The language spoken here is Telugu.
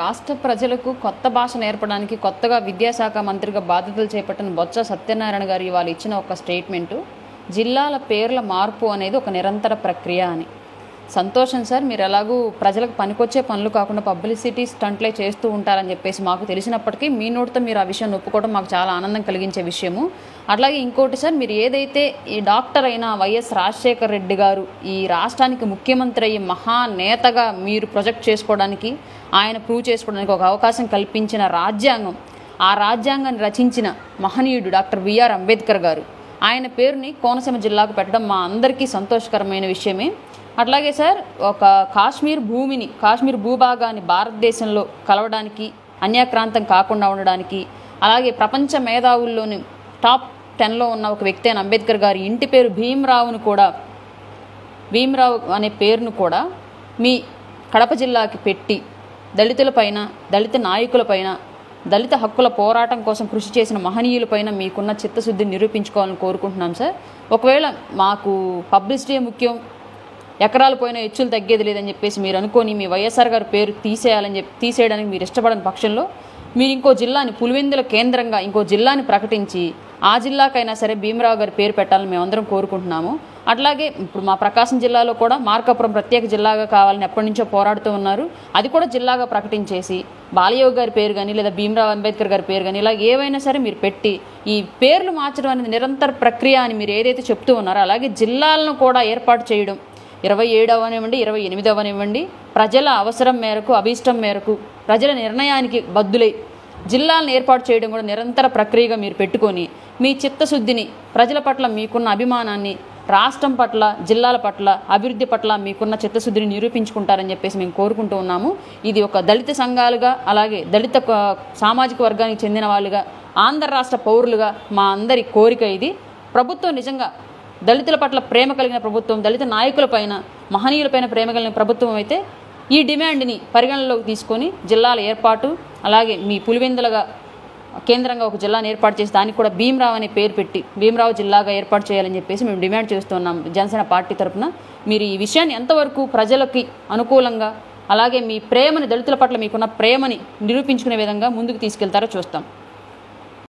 రాష్ట్ర ప్రజలకు కొత్త భాష నేర్పడానికి కొత్తగా విద్యాశాఖ మంత్రిగా బాధ్యతలు చేపట్టిన బొత్స సత్యనారాయణ గారు ఇవాళ ఇచ్చిన ఒక స్టేట్మెంటు, జిల్లాల పేర్ల మార్పు అనేది ఒక నిరంతర ప్రక్రియ అని. సంతోషం సార్, మీరు ఎలాగూ ప్రజలకు పనికొచ్చే పనులు కాకుండా పబ్లిసిటీ స్టంట్లే చేస్తూ ఉంటారని చెప్పేసి మాకు తెలిసినప్పటికీ మీ నోటితో మీరు ఆ విషయాన్ని ఒప్పుకోవడం మాకు చాలా ఆనందం కలిగించే విషయము. అట్లాగే ఇంకోటి సార్, మీరు ఏదైతే ఈ డాక్టర్ అయిన వైఎస్ రాజశేఖర రెడ్డి గారు ఈ రాష్ట్రానికి ముఖ్యమంత్రి అయ్యి మహానేతగా మీరు ప్రొజెక్ట్ చేసుకోవడానికి, ఆయన ప్రూవ్ చేసుకోవడానికి ఒక అవకాశం కల్పించిన రాజ్యాంగం, ఆ రాజ్యాంగాన్ని రచించిన మహనీయుడు డాక్టర్ బిఆర్ అంబేద్కర్ గారు, ఆయన పేరుని కోనసీమ జిల్లాకు పెట్టడం మా అందరికీ సంతోషకరమైన విషయమే. అట్లాగే సార్, ఒక కాశ్మీర్ భూభాగాన్ని భారతదేశంలో కలవడానికి, అన్యాక్రాంతం కాకుండా ఉండడానికి, అలాగే ప్రపంచ మేధావుల్లోని టాప్ 10లో ఉన్న ఒక వ్యక్తి అయిన అంబేద్కర్ గారి ఇంటి పేరు భీమరావు అనే పేరును కూడా మీ కడప జిల్లాకి పెట్టి దళితులపైన, దళిత నాయకులపైన, దళిత హక్కుల పోరాటం కోసం కృషి చేసిన మహనీయులపైన మీకున్న చిత్తశుద్ధిని నిరూపించుకోవాలని కోరుకుంటున్నాం సార్. ఒకవేళ మాకు పబ్లిసిటీ ముఖ్యం, ఎకరాలు పోయినా హెచ్చులు తగ్గేది లేదని చెప్పేసి మీరు అనుకొని మీ వైఎస్ఆర్ గారి పేరు తీసేయడానికి మీరు ఇష్టపడని పక్షంలో మీరు ఇంకో జిల్లాని, పులివెందుల కేంద్రంగా ఇంకో జిల్లాని ప్రకటించి ఆ జిల్లాకైనా సరే భీమరావు గారి పేరు పెట్టాలని మేమందరం కోరుకుంటున్నాము. అట్లాగే ఇప్పుడు మా ప్రకాశం జిల్లాలో కూడా మార్కాపురం ప్రత్యేక జిల్లాగా కావాలని ఎప్పటి నుంచో పోరాడుతూ ఉన్నారు. అది కూడా జిల్లాగా ప్రకటించేసి బాలయోగి గారి పేరు కానీ లేదా భీమరావు అంబేద్కర్ గారి పేరు కానీ ఇలా ఏవైనా సరే మీరు పెట్టి ఈ పేర్లు మార్చడం అనేది నిరంతర ప్రక్రియ అని మీరు ఏదైతే చెప్తూ ఉన్నారో, అలాగే జిల్లాలను కూడా ఏర్పాటు చేయడం 27 అవనివ్వండి, 28 అవనివ్వండి, ప్రజల అవసరం మేరకు, అభీష్టం మేరకు, ప్రజల నిర్ణయానికి బద్దులై జిల్లాలను ఏర్పాటు చేయడం కూడా నిరంతర ప్రక్రియగా మీరు పెట్టుకొని మీ చిత్తశుద్ధిని, ప్రజల పట్ల మీకున్న అభిమానాన్ని, రాష్ట్రం పట్ల, జిల్లాల పట్ల, అభివృద్ధి పట్ల మీకున్న చిత్తశుద్ధిని నిరూపించుకుంటారని చెప్పేసి మేము కోరుకుంటూ ఉన్నాము. ఇది ఒక దళిత సంఘాలుగా, అలాగే దళిత సామాజిక వర్గానికి చెందిన వాళ్ళుగా, ఆంధ్ర రాష్ట్ర పౌరులుగా మా అందరి కోరిక ఇది. ప్రభుత్వం నిజంగా దళితుల పట్ల ప్రేమ కలిగిన ప్రభుత్వం, దళిత నాయకులపైన, మహనీయులపైన ప్రేమ కలిగిన ప్రభుత్వం అయితే ఈ డిమాండ్ని పరిగణనలోకి తీసుకొని జిల్లాల ఏర్పాటు, అలాగే మీ పులివెందులుగా కేంద్రంగా ఒక జిల్లాను ఏర్పాటు చేసి దానికి కూడా భీమరావు అనే పేరు పెట్టి భీమరావు జిల్లాగా ఏర్పాటు చేయాలని చెప్పేసి మేము డిమాండ్ చేస్తున్నాం జనసేన పార్టీ తరఫున. మీరు ఈ విషయాన్ని ఎంతవరకు ప్రజలకి అనుకూలంగా, అలాగే మీ ప్రేమని, దళితుల పట్ల మీకున్న ప్రేమని నిరూపించుకునే విధంగా ముందుకు తీసుకెళ్తారో చూస్తాం.